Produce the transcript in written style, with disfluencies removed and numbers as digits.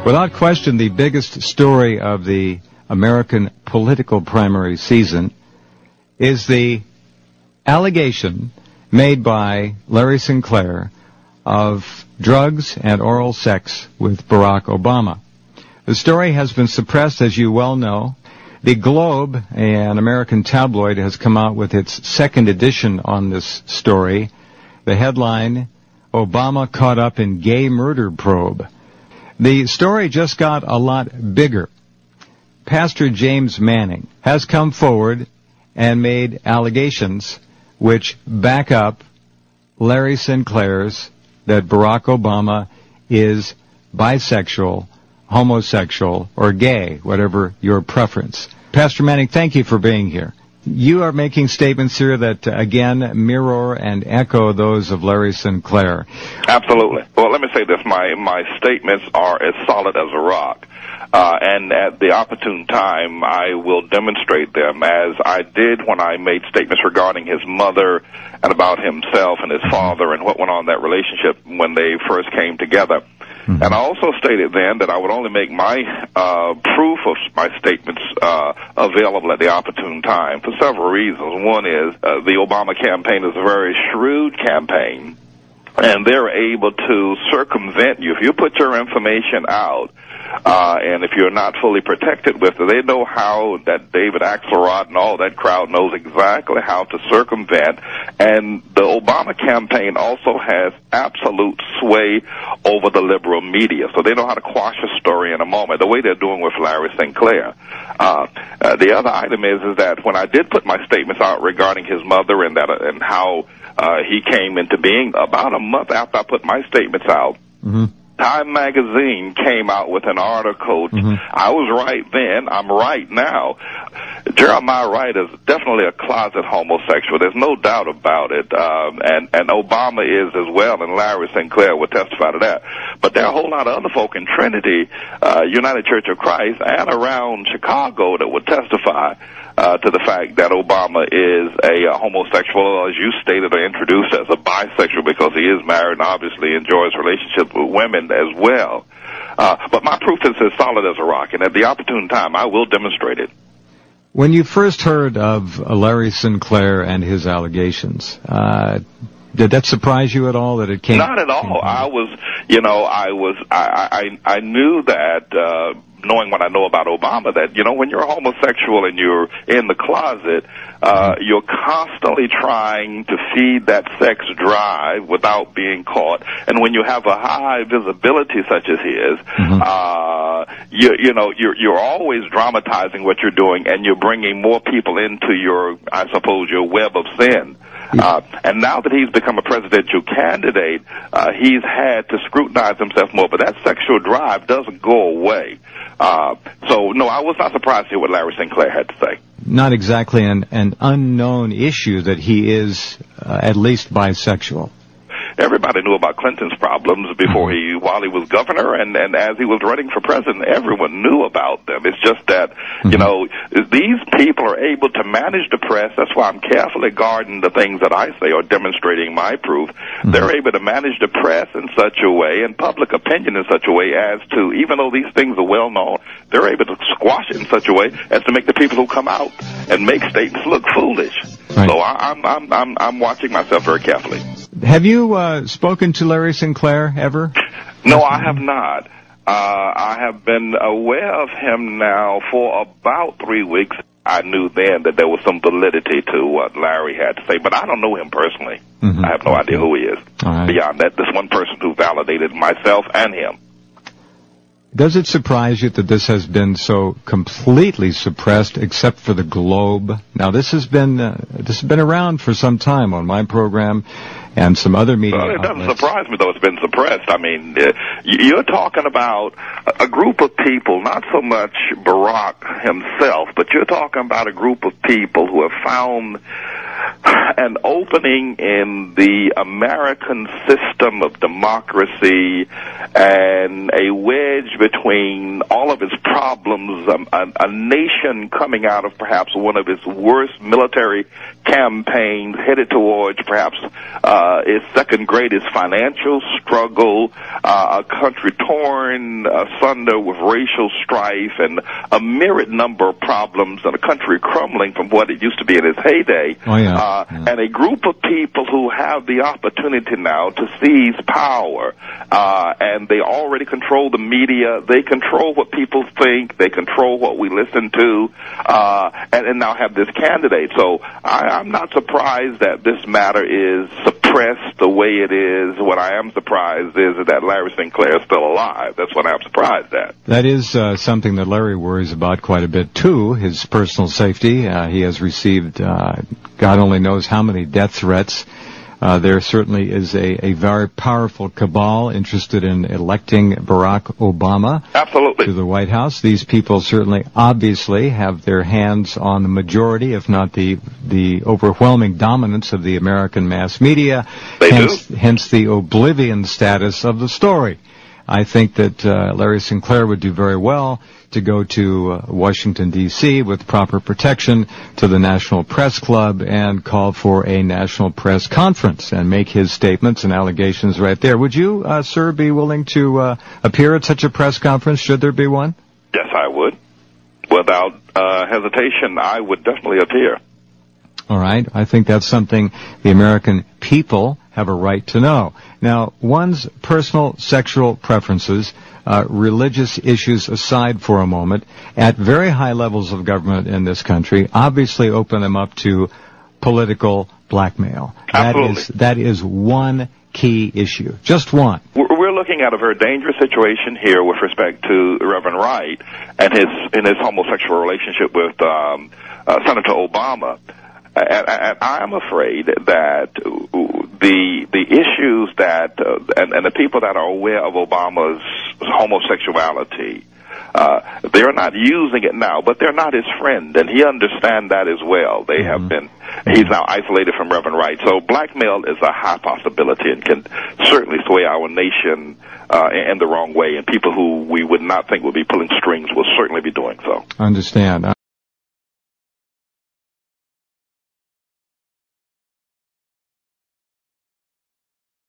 Without question, the biggest story of the American political primary season is the allegation made by Larry Sinclair of drugs and oral sex with Barack Obama. The story has been suppressed, as you well know. The Globe, an American tabloid, has come out with its second edition on this story. The headline, Obama Caught Up in Gay Murder Probe. The story just got a lot bigger. Pastor James Manning has come forward and made allegations which back up Larry Sinclair's that Barack Obama is bisexual, homosexual, or gay, whatever your preference. Pastor Manning, thank you for being here. You are making statements here that, again, mirror and echo those of Larry Sinclair. Absolutely. Well, let me say this. My statements are as solid as a rock. And at the opportune time, I will demonstrate them, as I did when I made statements regarding his mother and about himself and his father and what went on in that relationship when they first came together. And I also stated then that I would only make my proof of my statements available at the opportune time for several reasons. One is the Obama campaign is a very shrewd campaign, and they're able to circumvent you. If you put your information out, and if you're not fully protected with it, they know how that David Axelrod and all that crowd knows exactly how to circumvent. And the Obama campaign also has absolute sway over the liberal media, so they know how to quash a story in a moment, the way they're doing with Larry Sinclair. The other item is that when I did put my statements out regarding his mother and how he came into being, about a month after I put my statements out, Time magazine came out with an article. I was right then, I'm right now. Jeremiah Wright is definitely a closet homosexual. There's no doubt about it. And Obama is as well, and Larry Sinclair will testify to that. But there are a whole lot of other folk in Trinity, United Church of Christ, and around Chicago that would testify to the fact that Obama is a homosexual, as you stated or introduced, as a bisexual, because he is married and obviously enjoys relationships with women as well. But my proof is as solid as a rock, and at the opportune time, I will demonstrate it. When you first heard of Larry Sinclair and his allegations, did that surprise you at all that it came? Not at all. I knew that, knowing what I know about Obama, that, when you're a homosexual and you're in the closet, you're constantly trying to feed that sex drive without being caught. And when you have a high visibility such as his, you're always dramatizing what you're doing, and you're bringing more people into your web of sin. And now that he's become a presidential candidate, he's had to scrutinize himself more, but that sexual drive doesn't go away. So, no, I was not surprised to hear what Larry Sinclair had to say. Not exactly an unknown issue that he is at least bisexual. Everybody knew about Clinton's problems while he was governor, and as he was running for president, everyone knew about them. It's just that, these people are able to manage the press. That's why I'm carefully guarding the things that I say or demonstrating my proof. They're able to manage the press in such a way and public opinion in such a way as to, even though these things are well known, they're able to squash it in such a way as to make the people who come out and make statements look foolish. Right. So I'm watching myself very carefully. Have you spoken to Larry Sinclair ever? No, I have not. I have been aware of him now for about 3 weeks. I knew then that there was some validity to what Larry had to say, but I don't know him personally. I have no idea who he is. Right. Beyond that, this one person who validated myself and him. Does it surprise you that this has been so completely suppressed, except for the Globe? Now, this has been around for some time on my program and some other media outlets. It doesn't surprise me, though it's been suppressed. I mean, you're talking about a group of people, not so much Barack himself, but you're talking about a group of people who have found an opening in the American system of democracy and a wedge between all of its problems, a nation coming out of perhaps one of its worst military campaigns, headed towards perhaps its second greatest financial struggle, a country torn asunder with racial strife and a myriad number of problems, and a country crumbling from what it used to be in its heyday. And a group of people who have the opportunity now to seize power, and they already control the media. They control what people think. They control what we listen to, and now have this candidate. So I'm not surprised that this matter is suppressed the way it is. What I am surprised is that Larry Sinclair is still alive. That's what I'm surprised at. That is something that Larry worries about quite a bit, too, his personal safety. He has received God only knows how many death threats. There certainly is a very powerful cabal interested in electing Barack Obama to the White House. These people certainly obviously have their hands on the majority, if not the overwhelming dominance of the American mass media, hence the oblivion status of the story. I think that Larry Sinclair would do very well to go to Washington, D.C. with proper protection to the National Press Club and call for a national press conference and make his statements and allegations right there. Would you, sir, be willing to appear at such a press conference, should there be one? Yes, I would. Without hesitation, I would definitely appear. All right. I think that's something the American people have a right to know. Now, one's personal sexual preferences, religious issues aside for a moment, at very high levels of government in this country, obviously open them up to political blackmail. Absolutely. That is one key issue. Just one. We're looking at a very dangerous situation here with respect to Reverend Wright and his homosexual relationship with Senator Obama. And I'm afraid that the issues that and the people that are aware of Obama's homosexuality, they're not using it now, but they're not his friend, and he understands that as well. They have been. He's now isolated from Reverend Wright, so blackmail is a high possibility and can certainly sway our nation in the wrong way. And people who we would not think would be pulling strings will certainly be doing so. Understand.